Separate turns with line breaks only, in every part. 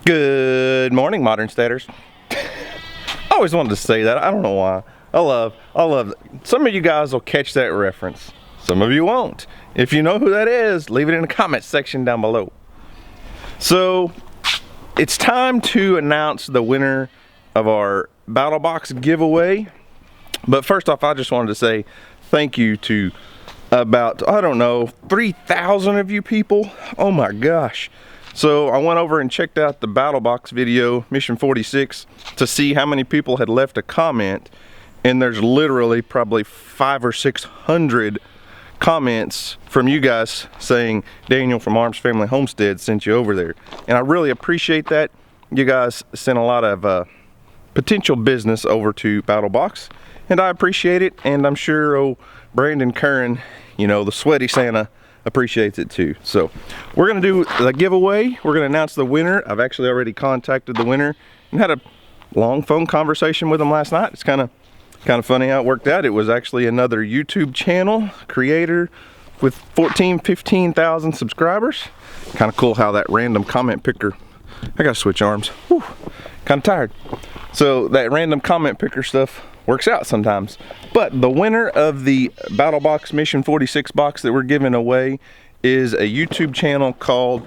Good morning, modern staters. I always wanted to say that. I don't know why. I love some of you guys will catch that reference. Some of you won't. If you know who that is, leave it in the comment section down below. So it's time to announce the winner of our Battlbox giveaway. But first off, I just wanted to say thank you to about, I don't know, 3,000 of you people. Oh my gosh. So I went over and checked out the Battlbox video, Mission 46, to see how many people had left a comment, and there's literally probably 500 or 600 comments from you guys saying Daniel from Arms Family Homestead sent you over there, and I really appreciate that. You guys sent a lot of potential business over to Battlbox, and I appreciate it, and I'm sure Brandon Curran, you know, the sweaty Santa, appreciates it too. So we're gonna do the giveaway. We're gonna announce the winner. I've actually already contacted the winner and had a long phone conversation with him last night. It's kind of funny how it worked out. It was actually another YouTube channel creator with 15,000 subscribers. Kind of cool how that random comment picker, I gotta switch arms. Whew, kind of tired. So that random comment picker stuff works out sometimes. But the winner of the Battlbox Mission 46 box that we're giving away is a YouTube channel called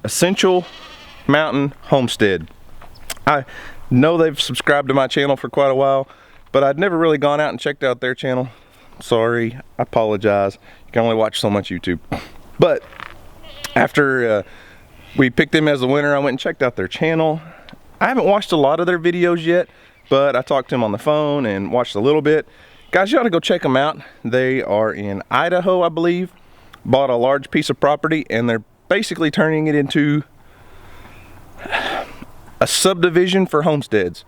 Essential Mountain Homestead. I know they've subscribed to my channel for quite a while, but I'd never really gone out and checked out their channel. Sorry, I apologize. You can only watch so much YouTube. But after we picked them as the winner, I went and checked out their channel. I haven't watched a lot of their videos yet, but I talked to him on the phone and watched a little bit. Guys, you ought to go check them out. They are in Idaho, I believe. Bought a large piece of property and they're basically turning it into a subdivision for homesteads.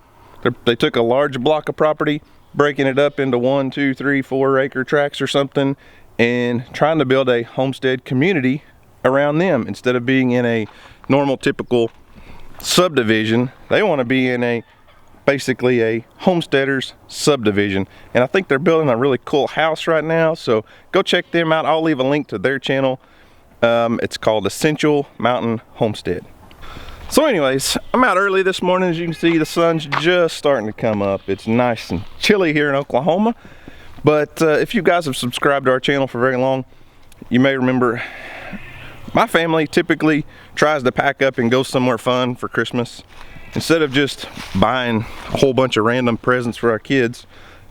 They took a large block of property, breaking it up into 1, 2, 3, 4 acre tracts or something, and trying to build a homestead community around them. Instead of being in a normal, typical subdivision, they want to be in basically a homesteaders subdivision, and I think they're building a really cool house right now, so go check them out. I'll leave a link to their channel. It's called Essential Mountain Homestead. So anyways, I'm out early this morning. As you can see, the sun's just starting to come up. It's nice and chilly here in Oklahoma, but if you guys have subscribed to our channel for very long, you may remember my family typically tries to pack up and go somewhere fun for Christmas. Instead of just buying a whole bunch of random presents for our kids,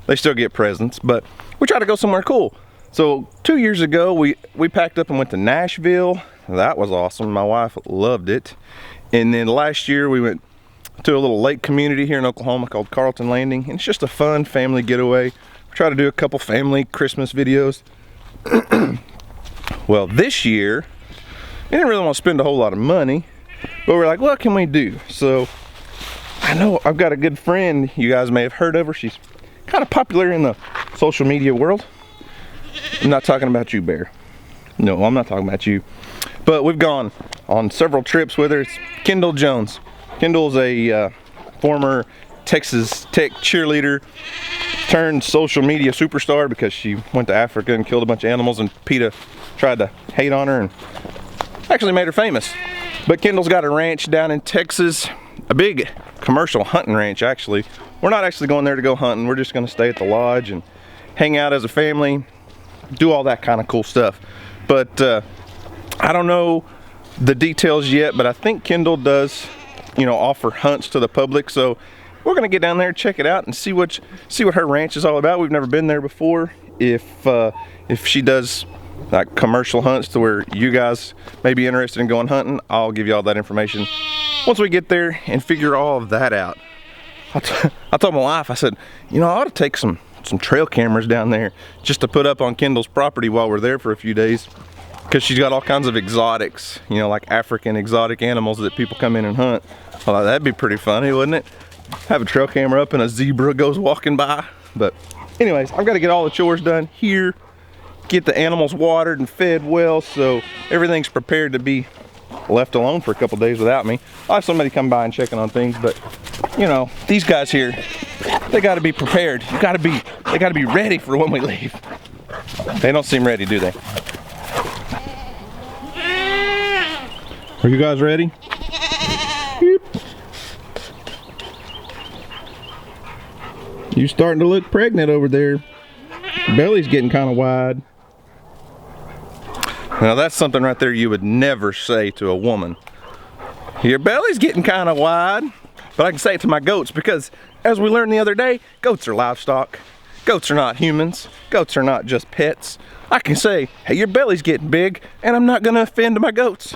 they still get presents, but we try to go somewhere cool. So 2 years ago, we packed up and went to Nashville. That was awesome. My wife loved it. And then last year, we went to a little lake community here in Oklahoma called Carlton Landing. And it's just a fun family getaway. We try to do a couple family Christmas videos. Well, this year, we didn't really want to spend a whole lot of money, but we're like, what can we do? So I know I've got a good friend you guys may have heard of her. She's kind of popular in the social media world. I'm not talking about you, Bear. No, I'm not talking about you. But we've gone on several trips with her. It's Kendall Jones. Kendall's a former Texas Tech cheerleader turned social media superstar because she went to Africa and killed a bunch of animals, and PETA tried to hate on her and actually made her famous. But Kendall's got a ranch down in Texas, a big commercial hunting ranch actually. We're not actually going there to go hunting. We're just gonna stay at the lodge and hang out as a family, do all that kind of cool stuff. But I don't know the details yet, but I think Kendall does, you know, offer hunts to the public. So we're gonna get down there, check it out, and see what her ranch is all about. We've never been there before. If she does like commercial hunts to where you guys may be interested in going hunting, I'll give you all that information once we get there and figure all of that out. I told my wife, I said, you know, I ought to take some trail cameras down there just to put up on Kendall's property while we're there for a few days, because she's got all kinds of exotics, you know, like African exotic animals that people come in and hunt. Well, that'd be pretty funny, wouldn't it? Have a trail camera up and a zebra goes walking by. But anyways, I've got to get all the chores done here, get the animals watered and fed well, so everything's prepared to be left alone for a couple days without me. I'll have somebody come by and checking on things, but you know, these guys here, they got to be prepared. They got to be ready for when we leave. They don't seem ready, do they? Are you guys ready? Yep. You're starting to look pregnant over there. Belly's getting kind of wide. Now that's something right there you would never say to a woman. Your belly's getting kind of wide. But I can say it to my goats because, as we learned the other day, goats are livestock. Goats are not humans. Goats are not just pets. I can say, hey, your belly's getting big, and I'm not gonna offend my goats.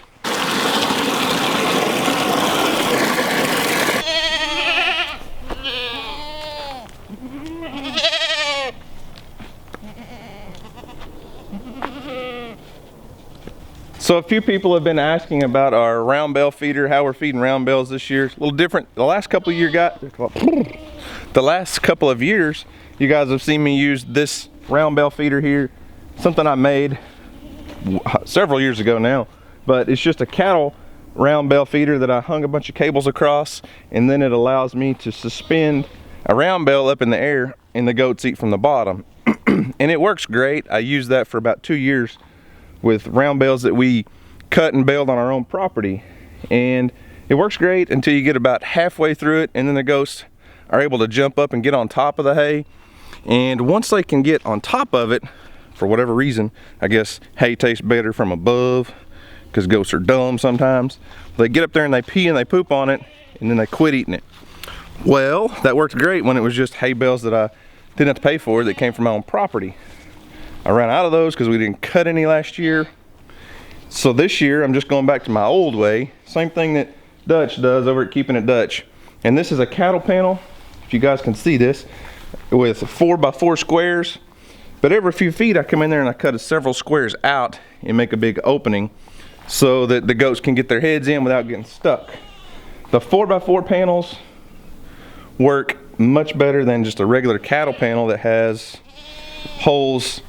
So a few people have been asking about our round bell feeder, how we're feeding round bells this year. It's a little different. The last couple of years, you guys have seen me use this round bell feeder here, something I made several years ago now, but it's just a cattle round bell feeder that I hung a bunch of cables across, and then it allows me to suspend a round bell up in the air and the goats eat from the bottom. And it works great. I used that for about 2 years with round bells that we cut and baled on our own property, and it works great until you get about halfway through it, and then the goats are able to jump up and get on top of the hay. And once they can get on top of it, for whatever reason, I guess hay tastes better from above because goats are dumb sometimes, they get up there and they pee and they poop on it, and then they quit eating it. Well, that worked great when it was just hay bales that I didn't have to pay for that came from my own property. I ran out of those because we didn't cut any last year. So this year I'm just going back to my old way. Same thing that Dutch does over at Keeping It Dutch. And this is a cattle panel, if you guys can see this, with 4x4 squares. But every few feet I come in there and I cut several squares out and make a big opening so that the goats can get their heads in without getting stuck. The 4x4 panels work much better than just a regular cattle panel that has holes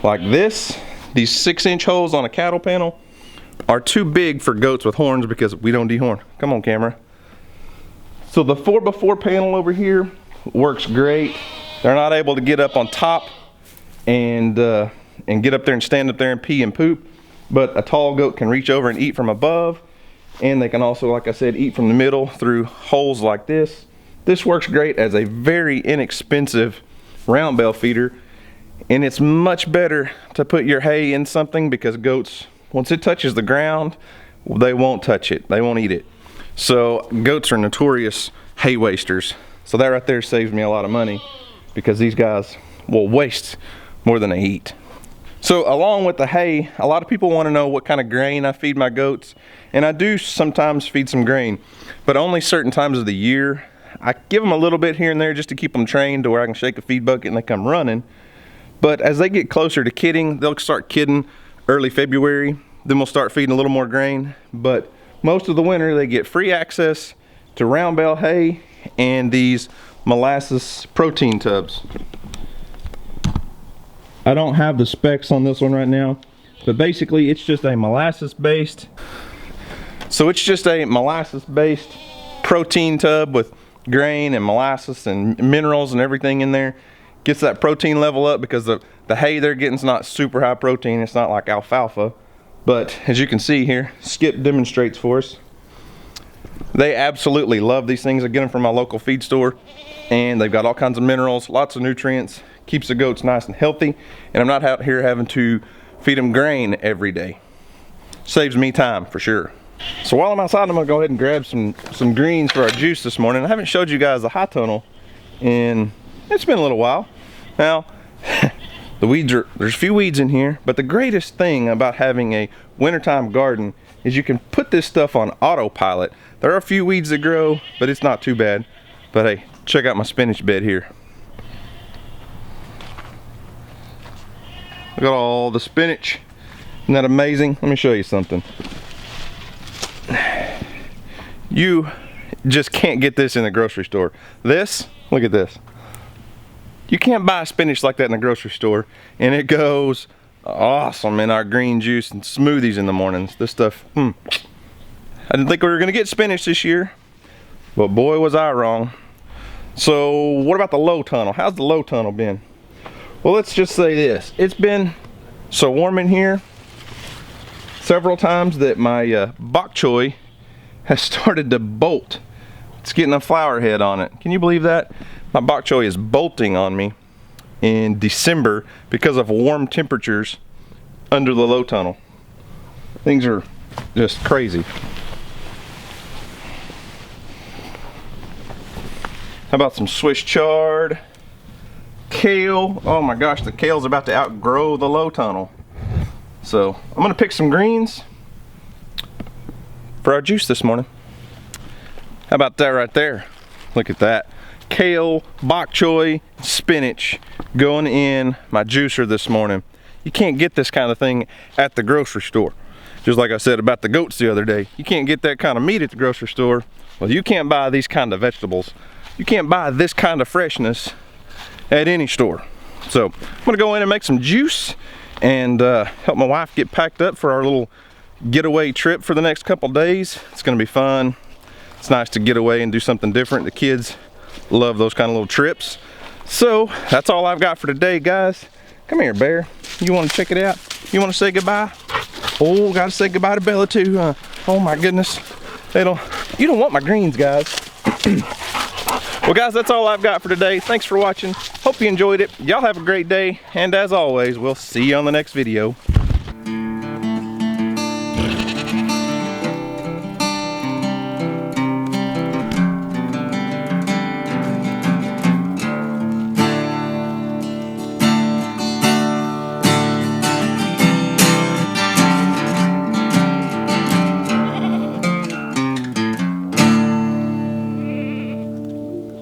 like this. These 6-inch holes on a cattle panel are too big for goats with horns because we don't dehorn. Come on, camera. So the 4x4 panel over here works great. They're not able to get up on top and get up there and stand up there and pee and poop, but a tall goat can reach over and eat from above, and they can also, like I said, eat from the middle through holes like this. This works great as a very inexpensive round bell feeder. And it's much better to put your hay in something because goats, once it touches the ground, they won't touch it. They won't eat it. So goats are notorious hay wasters. So that right there saves me a lot of money because these guys will waste more than they eat. So along with the hay, a lot of people want to know what kind of grain I feed my goats. And I do sometimes feed some grain, but only certain times of the year. I give them a little bit here and there just to keep them trained to where I can shake a feed bucket and they come running. But as they get closer to kidding, they'll start kidding early February. Then we'll start feeding a little more grain. But most of the winter, they get free access to round bell hay and these molasses protein tubs. I don't have the specs on this one right now, but basically it's just a molasses based. So it's just a molasses based protein tub with grain and molasses and minerals and everything in there. Gets that protein level up because the hay they're getting is not super high protein. It's not like alfalfa, but as you can see here, Skip demonstrates for us. They absolutely love these things. I get them from my local feed store, and they've got all kinds of minerals, lots of nutrients, keeps the goats nice and healthy, and I'm not out here having to feed them grain every day. Saves me time for sure. So while I'm outside, I'm gonna go ahead and grab some greens for our juice this morning. I haven't showed you guys the high tunnel and it's been a little while. Now, there's a few weeds in here, but the greatest thing about having a wintertime garden is you can put this stuff on autopilot. There are a few weeds that grow, but it's not too bad. But hey, check out my spinach bed here. Look at all the spinach. Isn't that amazing? Let me show you something. You just can't get this in the grocery store. This, look at this. You can't buy spinach like that in the grocery store, and it goes awesome in our green juice and smoothies in the mornings. This stuff, I didn't think we were gonna get spinach this year, but boy was I wrong. So what about the low tunnel? How's the low tunnel been? Well, let's just say this. It's been so warm in here several times that my bok choy has started to bolt. It's getting a flower head on it. Can you believe that? My bok choy is bolting on me in December because of warm temperatures under the low tunnel. Things are just crazy. How about some Swiss chard, kale? Oh my gosh, the kale's about to outgrow the low tunnel. So I'm gonna pick some greens for our juice this morning. How about that right there? Look at that. Kale, bok choy, spinach going in my juicer this morning. You can't get this kind of thing at the grocery store. Just like I said about the goats the other day. You can't get that kind of meat at the grocery store. Well, you can't buy these kind of vegetables. You can't buy this kind of freshness at any store. So I'm gonna go in and make some juice and help my wife get packed up for our little getaway trip for the next couple days. It's gonna be fun. It's nice to get away and do something different. The kids love those kind of little trips. So that's all I've got for today, guys. Come here, Bear. You want to check it out? You want to say goodbye? Oh, gotta say goodbye to Bella too, huh? Oh my goodness. You don't want my greens, guys. Well, guys, that's all I've got for today. Thanks for watching. Hope you enjoyed it. Y'all have a great day. And as always, we'll see you on the next video.